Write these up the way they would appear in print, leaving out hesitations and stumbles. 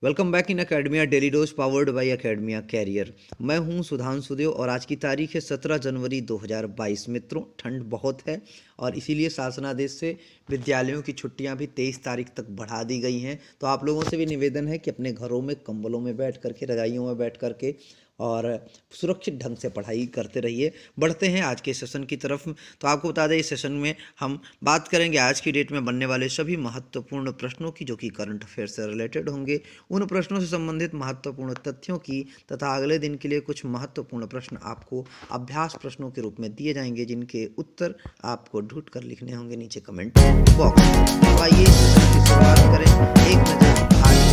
Welcome back in Academia daily dose powered by Academia career. मैं हूं सुधांशु देव और आज की तारीख है 17 जनवरी 2022। मित्रों, ठंड बहुत है और इसीलिए शासनादेश से विद्यालयों की छुट्टियां भी 23 तारीख तक बढ़ा दी गई हैं। तो आप लोगों से भी निवेदन है कि अपने घरों में कंबलों में बैठ करके, रजाइयों में बैठ करके और सुरक्षित ढंग से पढ़ाई करते रहिए। बढ़ते हैं आज के सेशन की तरफ। तो आपको बता दें, इस सेशन में हम बात करेंगे आज की डेट में बनने वाले सभी महत्वपूर्ण प्रश्नों की, जो कि करंट अफेयर से रिलेटेड होंगे, उन प्रश्नों से संबंधित महत्वपूर्ण तथ्यों की, तथा अगले दिन के लिए कुछ महत्वपूर्ण प्रश्न आपको अभ्यास प्रश्नों के रूप में दिए जाएंगे, जिनके उत्तर आपको ढूंढ कर लिखने होंगे नीचे कमेंट बॉक्स में। तो आइए सेशन की शुरुआत करें। एक नज़र आज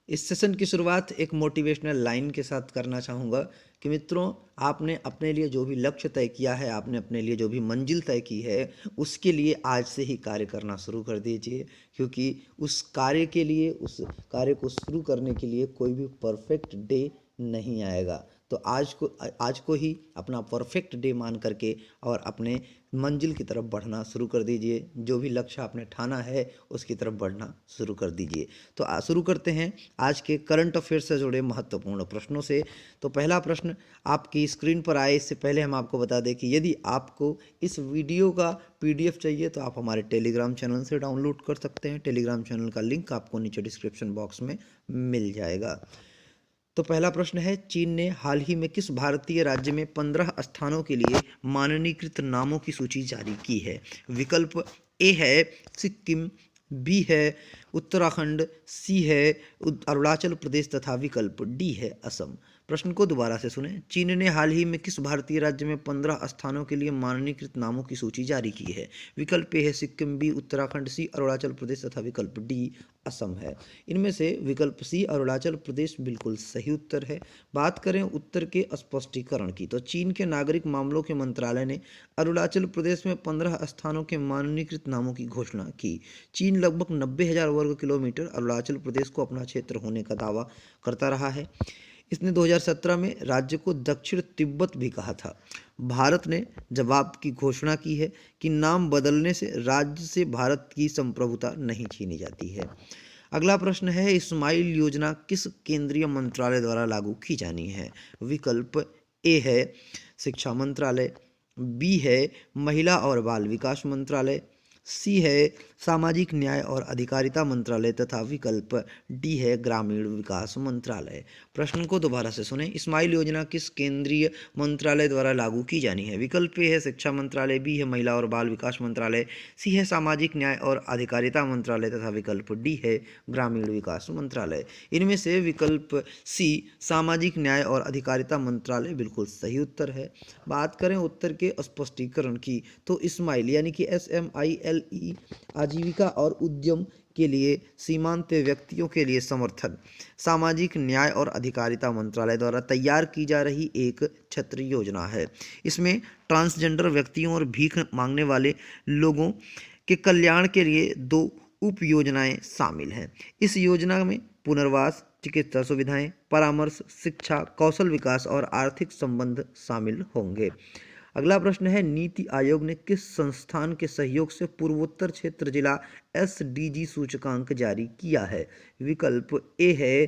इस सेशन की शुरुआत एक मोटिवेशनल लाइन के साथ करना चाहूँगा कि मित्रों, आपने अपने लिए जो भी लक्ष्य तय किया है, आपने अपने लिए जो भी मंजिल तय की है, उसके लिए आज से ही कार्य करना शुरू कर दीजिए, क्योंकि उस कार्य के लिए, उस कार्य को शुरू करने के लिए कोई भी परफेक्ट डे नहीं आएगा। तो आज को ही अपना परफेक्ट डे मान करके और अपने मंजिल की तरफ बढ़ना शुरू कर दीजिए। जो भी लक्ष्य आपने ठाना है उसकी तरफ बढ़ना शुरू कर दीजिए। तो शुरू करते हैं आज के करंट अफेयर से जुड़े महत्वपूर्ण प्रश्नों से। तो पहला प्रश्न आपकी स्क्रीन पर आए इससे पहले हम आपको बता दें कि यदि आपको इस वीडियो का PDF चाहिए तो आप हमारे टेलीग्राम चैनल से डाउनलोड कर सकते हैं। टेलीग्राम चैनल का लिंक आपको नीचे डिस्क्रिप्शन बॉक्स में मिल जाएगा। तो पहला प्रश्न है, चीन ने हाल ही में किस भारतीय राज्य में 15 स्थानों के लिए माननीकृत नामों की सूची जारी की है? विकल्प ए है सिक्किम, बी है उत्तराखंड, सी है अरुणाचल प्रदेश तथा विकल्प डी है असम। प्रश्न को दोबारा से सुने। चीन ने हाल ही में किस भारतीय राज्य में 15 स्थानों के लिए माननीकृत नामों की सूची जारी की है? विकल्प ए है सिक्किम, बी उत्तराखंड, सी अरुणाचल प्रदेश तथा विकल्प डी असम है। इनमें से विकल्प सी अरुणाचल प्रदेश बिल्कुल सही उत्तर है। बात करें उत्तर के स्पष्टीकरण की, तो चीन के नागरिक मामलों के मंत्रालय ने अरुणाचल प्रदेश में 15 स्थानों के माननीकृत नामों की घोषणा की। चीन लगभग 90,000 वर्ग किलोमीटर अरुणाचल प्रदेश को अपना क्षेत्र होने का दावा करता रहा है। इसने 2017 में राज्य को दक्षिण तिब्बत भी कहा था। भारत ने जवाब की घोषणा की है कि नाम बदलने से राज्य से भारत की संप्रभुता नहीं छीनी जाती है। अगला प्रश्न है, इस्माइल योजना किस केंद्रीय मंत्रालय द्वारा लागू की जानी है? विकल्प ए है शिक्षा मंत्रालय, बी है महिला और बाल विकास मंत्रालय, सी है सामाजिक न्याय और अधिकारिता मंत्रालय तथा विकल्प डी है ग्रामीण विकास मंत्रालय। प्रश्न को दोबारा से सुने। इस्माइल योजना किस केंद्रीय मंत्रालय द्वारा लागू की जानी है? विकल्प ए है शिक्षा मंत्रालय, बी है महिला और बाल विकास मंत्रालय, सी है सामाजिक न्याय और अधिकारिता मंत्रालय तथा विकल्प डी है ग्रामीण विकास मंत्रालय। इनमें से विकल्प सी सामाजिक न्याय और अधिकारिता मंत्रालय बिल्कुल सही उत्तर है। बात करें उत्तर के स्पष्टीकरण की, तो इस्माइल यानी कि SMILE आजीविका और उद्यम के लिए सीमांत व्यक्तियों के लिए समर्थन सामाजिक न्याय और अधिकारिता मंत्रालय द्वारा तैयार की जा रही एक छत्र योजना है। इसमें ट्रांसजेंडर व्यक्तियों और भीख मांगने वाले लोगों के कल्याण के लिए 2 उप योजनाएं शामिल हैं। इस योजना में पुनर्वास, चिकित्सा सुविधाएं, परामर्श, शिक्षा, कौशल विकास और आर्थिक संबंध शामिल होंगे। अगला प्रश्न है, नीति आयोग ने किस संस्थान के सहयोग से पूर्वोत्तर क्षेत्र जिला SDG सूचकांक जारी किया है? विकल्प ए है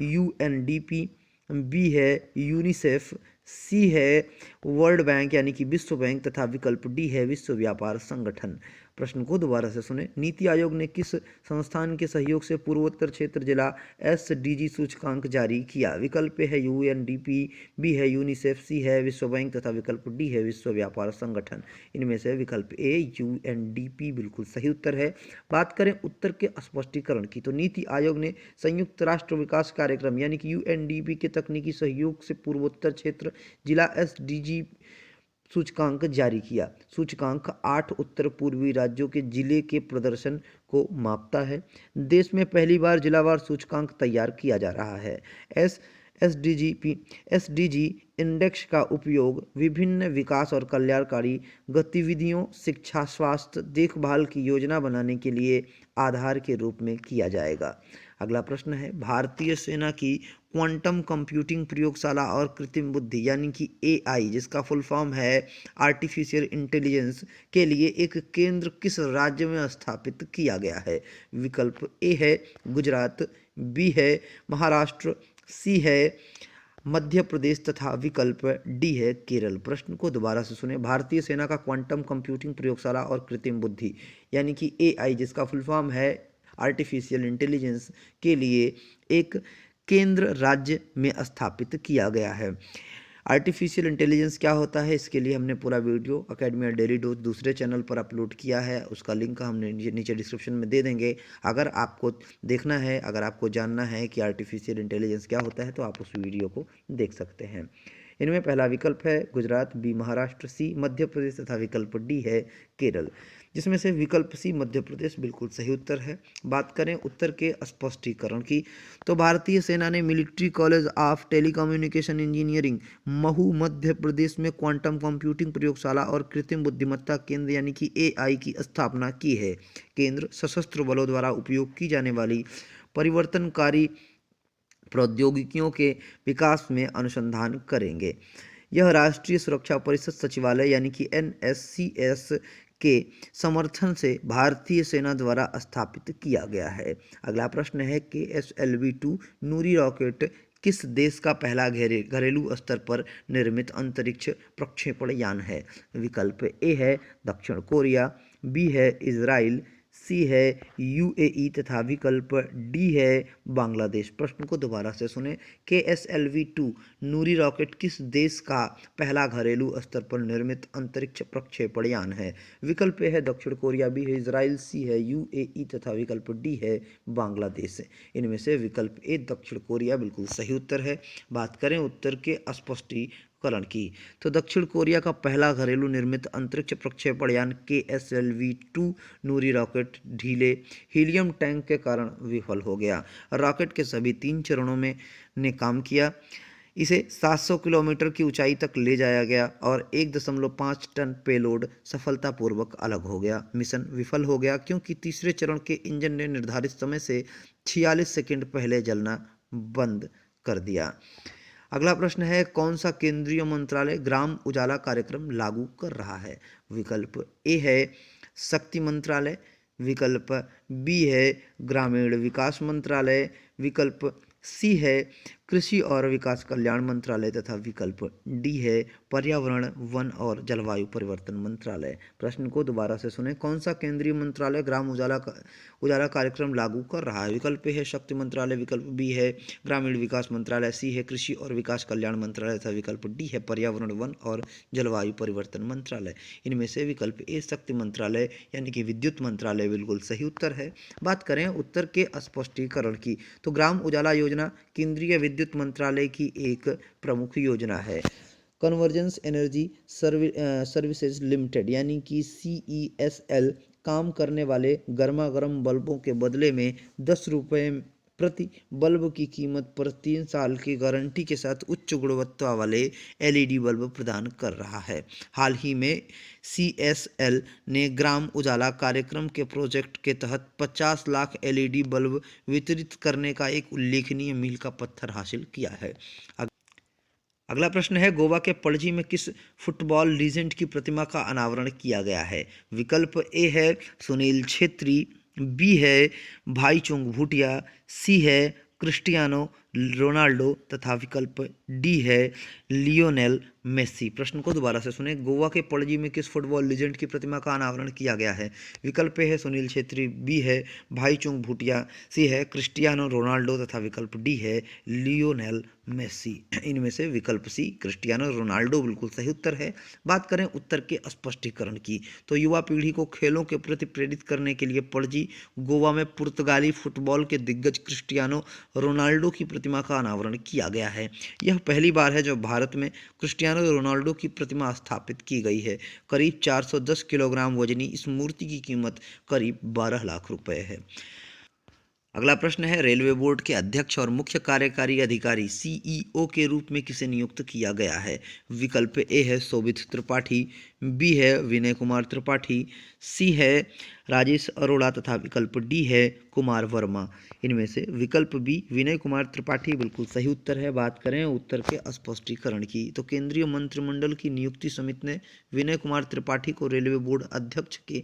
UNDP, बी है यूनिसेफ, सी है वर्ल्ड बैंक यानी कि विश्व बैंक तथा विकल्प डी है विश्व व्यापार संगठन। प्रश्न को दोबारा से सुने। नीति आयोग ने किस संस्थान के सहयोग से पूर्वोत्तर क्षेत्र जिला SDG सूचकांक जारी किया? विकल्प है UNDP, बी है यूनिसेफ, सी है विश्व बैंक तथा विकल्प डी है विश्व व्यापार संगठन। इनमें से विकल्प ए UNDP बिल्कुल सही उत्तर है। बात करें उत्तर के स्पष्टीकरण की, तो नीति आयोग ने संयुक्त राष्ट्र विकास कार्यक्रम यानी कि UNDP के तकनीकी सहयोग से पूर्वोत्तर क्षेत्र जिला SDG सूचकांक जारी किया। सूचकांक 8 उत्तर पूर्वी राज्यों के जिले के प्रदर्शन को मापता है। देश में पहली बार जिलावार सूचकांक तैयार किया जा रहा है। एसडीजी इंडेक्स का उपयोग विभिन्न विकास और कल्याणकारी गतिविधियों, शिक्षा, स्वास्थ्य, देखभाल की योजना बनाने के लिए आधार के रूप में किया जाएगा। अगला प्रश्न है, भारतीय सेना की क्वांटम कंप्यूटिंग प्रयोगशाला और कृत्रिम बुद्धि यानी कि एआई, जिसका फुल फॉर्म है आर्टिफिशियल इंटेलिजेंस, के लिए एक केंद्र किस राज्य में स्थापित किया गया है? विकल्प ए है गुजरात, बी है महाराष्ट्र, सी है मध्य प्रदेश तथा विकल्प डी है केरल। प्रश्न को दोबारा से सुने। भारतीय सेना का क्वांटम कंप्यूटिंग प्रयोगशाला और कृत्रिम बुद्धि यानी कि एआई, जिसका फुल फॉर्म है आर्टिफिशियल इंटेलिजेंस, के लिए एक केंद्र राज्य में स्थापित किया गया है। आर्टिफिशियल इंटेलिजेंस क्या होता है, इसके लिए हमने पूरा वीडियो अकेडमी डेली डोज दूसरे चैनल पर अपलोड किया है, उसका लिंक हमने नीचे डिस्क्रिप्शन में दे देंगे। अगर आपको देखना है, अगर आपको जानना है कि आर्टिफिशियल इंटेलिजेंस क्या होता है, तो आप उस वीडियो को देख सकते हैं। इनमें पहला विकल्प है गुजरात, बी महाराष्ट्र, सी मध्य प्रदेश तथा विकल्प डी है केरल, जिसमें से विकल्प सी मध्य प्रदेश बिल्कुल सही उत्तर है। बात करें उत्तर के स्पष्टीकरण की, तो भारतीय सेना ने military college of telecommunication engineering Mhow Madhya Pradesh में क्वांटम कंप्यूटिंग प्रयोगशाला और कृत्रिम बुद्धिमत्ता केंद्र यानी कि एआई की स्थापना की है। केंद्र सशस्त्र बलों द्वारा उपयोग की जाने वाली परिवर्तनकारी प्रौद्योगिकियों के विकास में अनुसंधान करेंगे। यह राष्ट्रीय सुरक्षा परिषद सचिवालय यानी कि एनएससीएस के समर्थन से भारतीय सेना द्वारा स्थापित किया गया है। अगला प्रश्न है KSLV-2 नूरी रॉकेट किस देश का पहला घरेलू स्तर पर निर्मित अंतरिक्ष प्रक्षेपण यान है? विकल्प ए है दक्षिण कोरिया, बी है इजराइल, सी है यूएई तथा विकल्प डी है बांग्लादेश। प्रश्न को दोबारा से सुने। KSLV-2 नूरी रॉकेट किस देश का पहला घरेलू स्तर पर निर्मित अंतरिक्ष प्रक्षेपण यान है? विकल्प ए है दक्षिण कोरिया, बी है इजराइल, सी है यूएई तथा विकल्प डी है बांग्लादेश। इनमें से विकल्प ए दक्षिण कोरिया बिल्कुल सही उत्तर है। बात करें उत्तर के स्पष्टीकरण की, तो दक्षिण कोरिया का पहला घरेलू निर्मित अंतरिक्ष प्रक्षेपण यान KSLV-2 नूरी रॉकेट ढीले हीलियम टैंक के कारण विफल हो गया। रॉकेट के सभी 3 चरणों में ने काम किया। इसे 700 किलोमीटर की ऊंचाई तक ले जाया गया और 1.5 टन पेलोड सफलतापूर्वक अलग हो गया। मिशन विफल हो गया क्योंकि तीसरे चरण के इंजन ने निर्धारित समय से 46 सेकंड पहले जलना बंद कर दिया। अगला प्रश्न है, कौन सा केंद्रीय मंत्रालय ग्राम उजाला कार्यक्रम लागू कर रहा है? विकल्प ए है शक्ति मंत्रालय, विकल्प बी है ग्रामीण विकास मंत्रालय, विकल्प सी है कृषि और विकास कल्याण मंत्रालय तथा विकल्प डी है पर्यावरण, वन और जलवायु परिवर्तन मंत्रालय। प्रश्न को दोबारा से सुने। कौन सा केंद्रीय मंत्रालय ग्राम उजाला कार्यक्रम लागू कर रहा है? विकल्प ए है शक्ति मंत्रालय, विकल्प बी है ग्रामीण विकास मंत्रालय, सी है कृषि और विकास कल्याण मंत्रालय तथा विकल्प डी है पर्यावरण, वन और जलवायु परिवर्तन मंत्रालय। इनमें से विकल्प ए शक्ति मंत्रालय यानी कि विद्युत मंत्रालय बिल्कुल सही उत्तर है। बात करें उत्तर के स्पष्टीकरण की, तो ग्राम उजाला योजना केंद्रीय विद्युत मंत्रालय की एक प्रमुख योजना है। कन्वर्जेंस एनर्जी सर्विसेज लिमिटेड यानी कि CESL काम करने वाले गर्मा गर्म बल्बों के बदले में 10 रुपये प्रति बल्ब की कीमत पर 3 साल की गारंटी के साथ उच्च गुणवत्ता वाले LED बल्ब प्रदान कर रहा है। हाल ही में CSL ने ग्राम उजाला कार्यक्रम के प्रोजेक्ट के तहत 50 लाख LED बल्ब वितरित करने का एक उल्लेखनीय मील का पत्थर हासिल किया है। अगला प्रश्न है, गोवा के पणजी में किस फुटबॉल लीजेंड की प्रतिमा का अनावरण किया गया है? विकल्प ए है सुनील छेत्री, बी है भाईचुंग भूटिया, सी है क्रिस्टियानो रोनाल्डो तथा विकल्प डी है लियोनेल मेसी। प्रश्न को दोबारा से सुने। गोवा के पणजी में किस फुटबॉल लीजेंड की प्रतिमा का अनावरण किया गया है? विकल्प ए है सुनील छेत्री, बी है भाईचुंग भूटिया, सी है क्रिस्टियानो रोनाल्डो तथा विकल्प डी है लियोनेल मेसी। इनमें से विकल्प सी क्रिस्टियानो रोनाल्डो बिल्कुल सही उत्तर है। बात करें उत्तर के स्पष्टीकरण की, तो युवा पीढ़ी को खेलों के प्रति प्रेरित करने के लिए पणजी गोवा में पुर्तगाली फुटबॉल के दिग्गज क्रिस्टियानो रोनाल्डो की प्रतिमा का अनावरण किया गया है। यह पहली बार है जब भारत में क्रिस्टियानो रोनाल्डो की प्रतिमा स्थापित की गई है। करीब 410 किलोग्राम वजनी इस मूर्ति की कीमत करीब 12 लाख रुपए है। अगला प्रश्न है, रेलवे बोर्ड के अध्यक्ष और मुख्य कार्यकारी अधिकारी सीईओ के रूप में किसे नियुक्त किया गया है? विकल्प ए है शोभित त्रिपाठी, बी है विनय कुमार त्रिपाठी, सी है राजेश अरोड़ा तथा विकल्प डी है कुमार वर्मा। इनमें से विकल्प बी विनय कुमार त्रिपाठी बिल्कुल सही उत्तर है। बात करें उत्तर के स्पष्टीकरण की, तो केंद्रीय मंत्रिमंडल की नियुक्ति समिति ने विनय कुमार त्रिपाठी को रेलवे बोर्ड अध्यक्ष के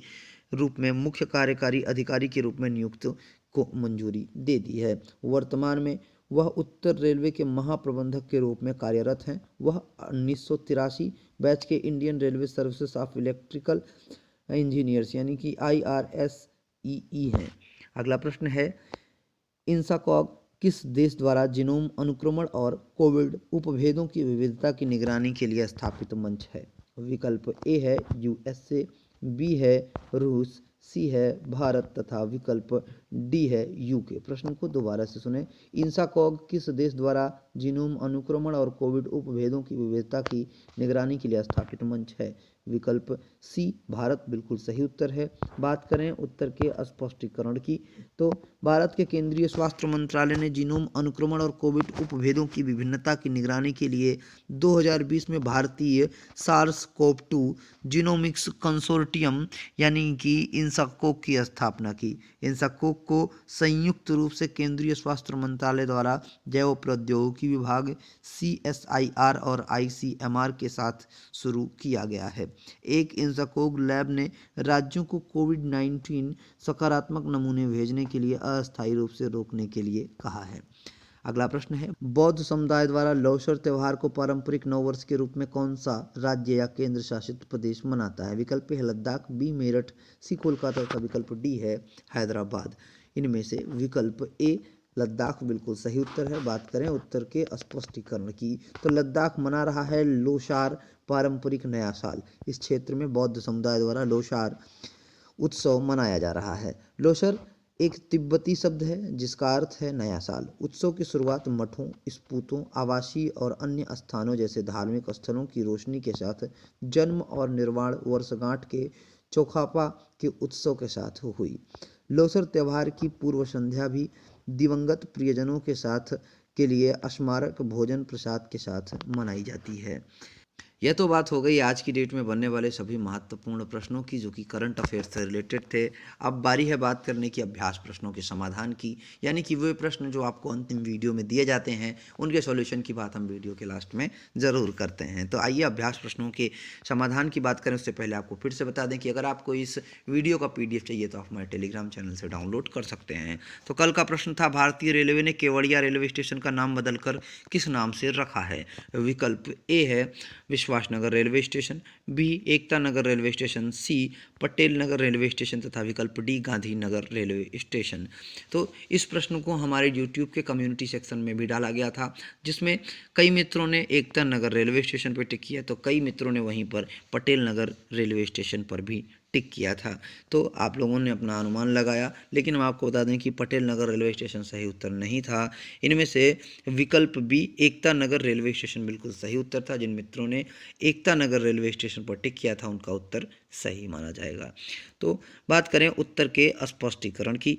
रूप में मुख्य कार्यकारी अधिकारी के रूप में नियुक्त को मंजूरी दे दी है। वर्तमान में वह उत्तर रेलवे के महाप्रबंधक के रूप में कार्यरत हैं। वह 1983 बैच के Indian railway services of electrical engineers यानी कि IRSEE हैं। अगला प्रश्न है, इंसाकॉग किस देश द्वारा जीनोम अनुक्रमण और कोविड उपभेदों की विविधता की निगरानी के लिए स्थापित मंच है? विकल्प ए है USA, बी है रूस, सी है भारत तथा विकल्प डी है UK। प्रश्न को दोबारा से सुने। इंसाकॉग किस देश द्वारा जीनोम अनुक्रमण और कोविड उपभेदों की विविधता की निगरानी के लिए स्थापित मंच है? विकल्प सी भारत बिल्कुल सही उत्तर है। बात करें उत्तर के स्पष्टीकरण की, तो भारत के केंद्रीय स्वास्थ्य मंत्रालय ने जीनोम अनुक्रमण और कोविड उपभेदों की विभिन्नता की निगरानी के लिए 2020 में भारतीय SARS-CoV-2 जीनोमिक्स कंसोर्टियम यानी कि इंसाकोग की स्थापना की। इंसाकोग को संयुक्त रूप से केंद्रीय स्वास्थ्य मंत्रालय द्वारा जैव प्रौद्योगिकी विभाग CSIR और ICMR के साथ शुरू किया गया है। एक इंसाकोग लैब ने राज्यों को कोविड-19 सकारात्मक नमूने भेजने के लिए अस्थायी रूप से रोकने के लिए कहा है। अगला प्रश्न है, बौद्ध समुदाय द्वारा लोसर त्योहार को पारंपरिक नववर्ष के रूप में कौन सा राज्य या केंद्र शासित प्रदेश मनाता है? विकल्प है लद्दाख, बी मेरठ, सी कोलकाता तथा विकल्प डी है हैदराबाद। इनमें से विकल्प ए लद्दाख बिल्कुल सही उत्तर है। बात करें उत्तर के स्पष्टीकरण की, तो लद्दाख मना रहा है लोसार पारंपरिक नया साल। इस क्षेत्र में बौद्ध समुदाय द्वारा लोसार उत्सव मनाया जा रहा है। लोसर एक तिब्बती शब्द है जिसका अर्थ है नया साल। उत्सव की शुरुआत मठों, स्तूपों, आवासीय और अन्य स्थानों जैसे धार्मिक स्थलों की रोशनी के साथ जन्म और निर्वाण वर्षगांठ के चौखापा के उत्सव के साथ हुई। लोसर त्योहार की पूर्व संध्या भी दिवंगत प्रियजनों के साथ के लिए स्मारक भोजन प्रसाद के साथ मनाई जाती है। यह तो बात हो गई आज की डेट में बनने वाले सभी महत्वपूर्ण प्रश्नों की जो कि करंट अफेयर से रिलेटेड थे। अब बारी है बात करने की अभ्यास प्रश्नों के समाधान की, यानी कि वे प्रश्न जो आपको अंतिम वीडियो में दिए जाते हैं उनके सॉल्यूशन की बात हम वीडियो के लास्ट में ज़रूर करते हैं। तो आइए अभ्यास प्रश्नों के समाधान की बात करें उससे पहले आपको फिर से बता दें कि अगर आपको इस वीडियो का PDF चाहिए तो आप हमारे टेलीग्राम चैनल से डाउनलोड कर सकते हैं। तो कल का प्रश्न था, भारतीय रेलवे ने केवड़िया रेलवे स्टेशन का नाम बदलकर किस नाम से रखा है? विकल्प ए है Vishwas Nagar railway station, B Ekta Nagar railway station, सी पटेल नगर रेलवे स्टेशन तथा विकल्प डी गांधीनगर रेलवे स्टेशन। तो इस प्रश्न को हमारे YouTube के कम्युनिटी सेक्शन में भी डाला गया था, जिसमें कई मित्रों ने एकता नगर रेलवे स्टेशन पर टिक किया तो कई मित्रों ने वहीं पर पटेल नगर रेलवे स्टेशन पर भी टिक किया था। तो आप लोगों ने अपना अनुमान लगाया, लेकिन हम आपको बता दें कि पटेल नगर रेलवे स्टेशन सही उत्तर नहीं था। इनमें से विकल्प B Ekta Nagar railway station बिल्कुल सही उत्तर था। जिन मित्रों ने एकता नगर रेलवे स्टेशन पर टिक किया था उनका उत्तर सही माना जाएगा। तो बात करें उत्तर के स्पष्टीकरण की,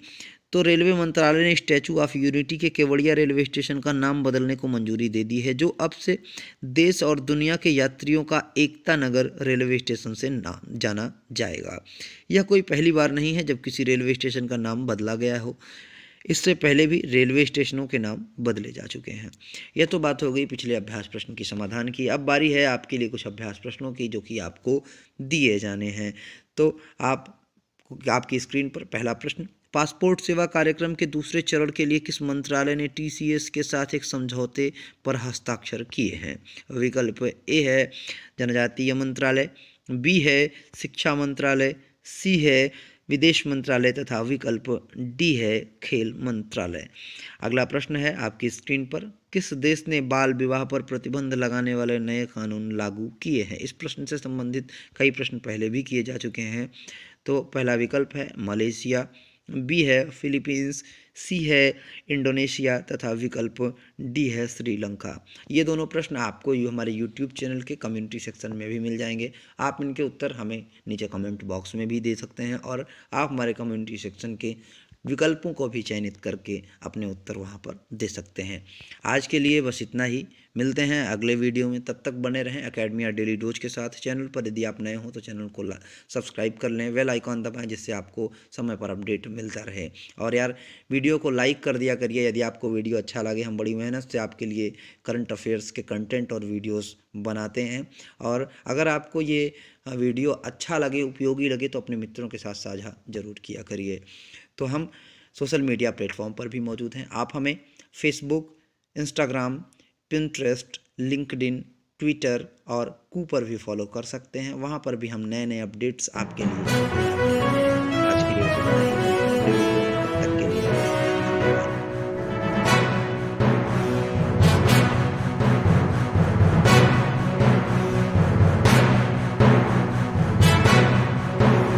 तो रेलवे मंत्रालय ने स्टैचू ऑफ यूनिटी के केवड़िया रेलवे स्टेशन का नाम बदलने को मंजूरी दे दी है, जो अब से देश और दुनिया के यात्रियों का एकता नगर रेलवे स्टेशन से नाम जाना जाएगा। यह कोई पहली बार नहीं है जब किसी रेलवे स्टेशन का नाम बदला गया हो। इससे पहले भी रेलवे स्टेशनों के नाम बदले जा चुके हैं। यह तो बात हो गई पिछले अभ्यास प्रश्न की समाधान की। अब बारी है आपके लिए कुछ अभ्यास प्रश्नों की जो कि आपको दिए जाने हैं। तो आपकी स्क्रीन पर पहला प्रश्न, पासपोर्ट सेवा कार्यक्रम के दूसरे चरण के लिए किस मंत्रालय ने TCS के साथ एक समझौते पर हस्ताक्षर किए हैं? विकल्प ए है जनजातीय मंत्रालय, बी है शिक्षा मंत्रालय, सी है विदेश मंत्रालय तथा विकल्प डी है खेल मंत्रालय। अगला प्रश्न है आपकी स्क्रीन पर, किस देश ने बाल विवाह पर प्रतिबंध लगाने वाले नए कानून लागू किए हैं? इस प्रश्न से संबंधित कई प्रश्न पहले भी किए जा चुके हैं। तो पहला विकल्प है मलेशिया, बी है फिलीपींस, सी है इंडोनेशिया तथा विकल्प डी है श्रीलंका। ये दोनों प्रश्न आपको हमारे YouTube चैनल के कम्युनिटी सेक्शन में भी मिल जाएंगे। आप इनके उत्तर हमें नीचे कमेंट बॉक्स में भी दे सकते हैं और आप हमारे कम्युनिटी सेक्शन के विकल्पों को भी चयनित करके अपने उत्तर वहाँ पर दे सकते हैं। आज के लिए बस इतना ही, मिलते हैं अगले वीडियो में, तब तक बने रहें एकेडमिया डेली डोज के साथ। चैनल पर यदि आप नए हो तो चैनल को सब्सक्राइब कर लें, बेल आइकॉन दबाएं जिससे आपको समय पर अपडेट मिलता रहे। और यार वीडियो को लाइक कर दिया करिए यदि आपको वीडियो अच्छा लगे। हम बड़ी मेहनत से आपके लिए करंट अफेयर्स के कंटेंट और वीडियोस बनाते हैं। और अगर आपको ये वीडियो अच्छा लगे, उपयोगी लगे, तो अपने मित्रों के साथ साझा जरूर किया करिए। तो हम सोशल मीडिया प्लेटफॉर्म पर भी मौजूद हैं। आप हमें Facebook, Instagram, Pinterest, LinkedIn, Twitter और कू पर भी फॉलो कर सकते हैं। वहाँ पर भी हम नए नए अपडेट्स आपके लिए